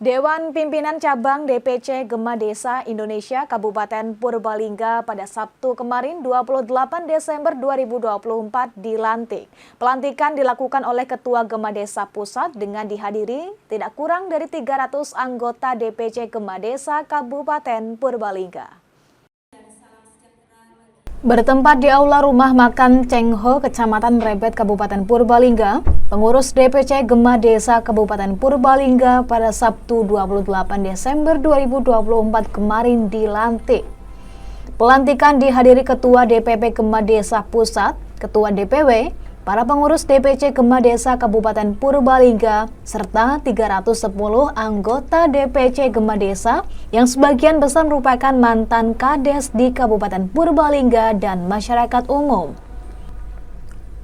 Dewan Pimpinan Cabang DPC Gema Desa Indonesia Kabupaten Purbalingga pada Sabtu kemarin 28 Desember 2024 dilantik. Pelantikan dilakukan oleh Ketua Gema Desa Pusat dengan dihadiri tidak kurang dari 300 anggota DPC Gema Desa Kabupaten Purbalingga. Bertempat di Aula Rumah Makan Cengho, Kecamatan Mrebet, Kabupaten Purbalingga, pengurus DPC Gema Desa Kabupaten Purbalingga pada Sabtu 28 Desember 2024 kemarin dilantik. Pelantikan dihadiri Ketua DPP Gema Desa Pusat, Ketua DPW, para pengurus DPC Gema Desa Kabupaten Purbalingga, serta 310 anggota DPC Gema Desa yang sebagian besar merupakan mantan Kades di Kabupaten Purbalingga dan masyarakat umum.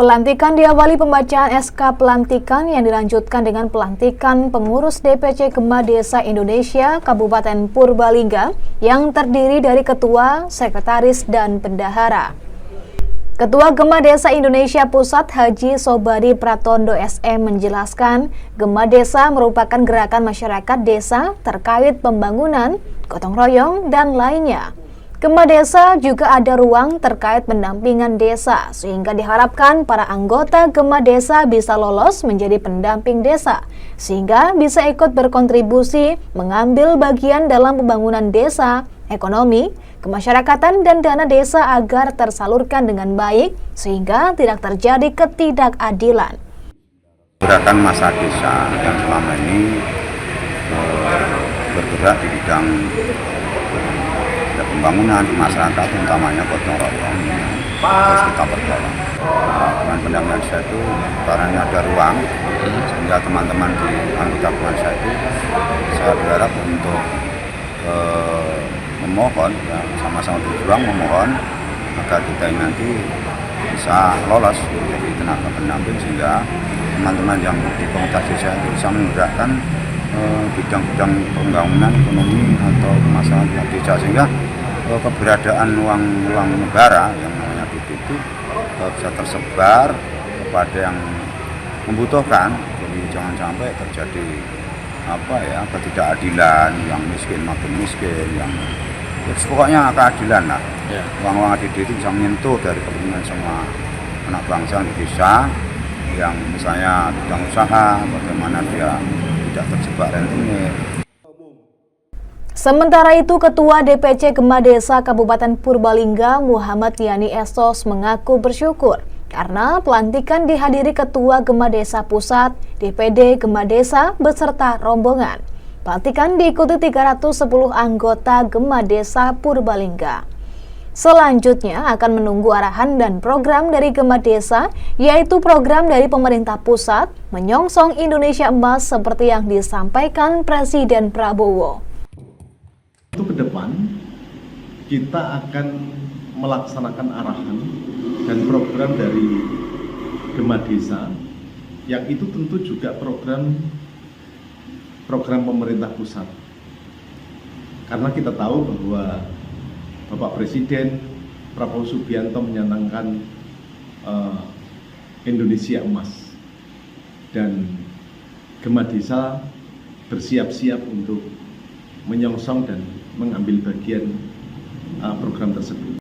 Pelantikan diawali pembacaan SK pelantikan yang dilanjutkan dengan pelantikan pengurus DPC Gema Desa Indonesia Kabupaten Purbalingga yang terdiri dari ketua, sekretaris, dan bendahara. Ketua Gema Desa Indonesia Pusat Haji Sobari Pratondo SM menjelaskan, Gema Desa merupakan gerakan masyarakat desa terkait pembangunan, gotong royong, dan lainnya. Gema Desa juga ada ruang terkait pendampingan desa, sehingga diharapkan para anggota Gema Desa bisa lolos menjadi pendamping desa, sehingga bisa ikut berkontribusi mengambil bagian dalam pembangunan desa, ekonomi, kemasyarakatan, dan dana desa agar tersalurkan dengan baik sehingga tidak terjadi ketidakadilan. Gerakan masa desa yang selama ini bergerak di bidang pembangunan di masyarakat, utamanya gotong royong, harus kita perdalam. Dengan pendampingan desa itu karena ada ruang, sehingga teman-teman di anggota desa itu saya berharap untuk memohon, ya, sama-sama berjuang memohon agar kita nanti bisa lolos menjadi tenaga pendamping, sehingga teman-teman yang di komunitas desa itu bisa menggerakkan bidang-bidang pembangunan ekonomi atau masalah desa, sehingga keberadaan uang negara yang namanya BPT itu bisa tersebar kepada yang membutuhkan. Jadi jangan sampai terjadi ketidakadilan, yang miskin makin miskin, yang pokoknya keadilan lah. Uang-uang ADD itu bisa menyentuh dari kepentingan semua anak bangsa di desa, yang misalnya bidang usaha, bagaimana dia tidak terjebak rentenir. Sementara itu, Ketua DPC Gema Desa Kabupaten Purbalingga Muhammad Yani Esos mengaku bersyukur karena pelantikan dihadiri Ketua Gema Desa Pusat, DPD Gema Desa beserta rombongan. Pelantikan diikuti 310 anggota Gema Desa Purbalingga. Selanjutnya akan menunggu arahan dan program dari Gema Desa, yaitu program dari pemerintah pusat menyongsong Indonesia Emas seperti yang disampaikan Presiden Prabowo. Ke depan kita akan melaksanakan arahan dan program dari Gema Desa, yang itu tentu juga program pemerintah pusat. Karena kita tahu bahwa Bapak Presiden Prabowo Subianto menyanangkan Indonesia Emas, dan Gema Desa bersiap-siap untuk menyongsong dan mengambil bagian program tersebut.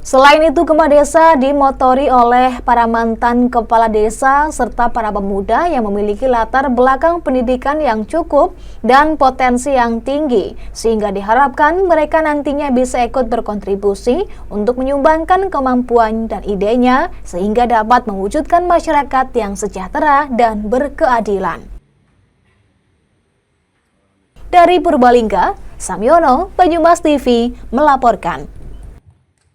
Selain itu, Gema Desa dimotori oleh para mantan kepala desa serta para pemuda yang memiliki latar belakang pendidikan yang cukup dan potensi yang tinggi, sehingga diharapkan mereka nantinya bisa ikut berkontribusi untuk menyumbangkan kemampuan dan idenya sehingga dapat mewujudkan masyarakat yang sejahtera dan berkeadilan. Dari Purbalingga, Samyono, Banyumas TV melaporkan.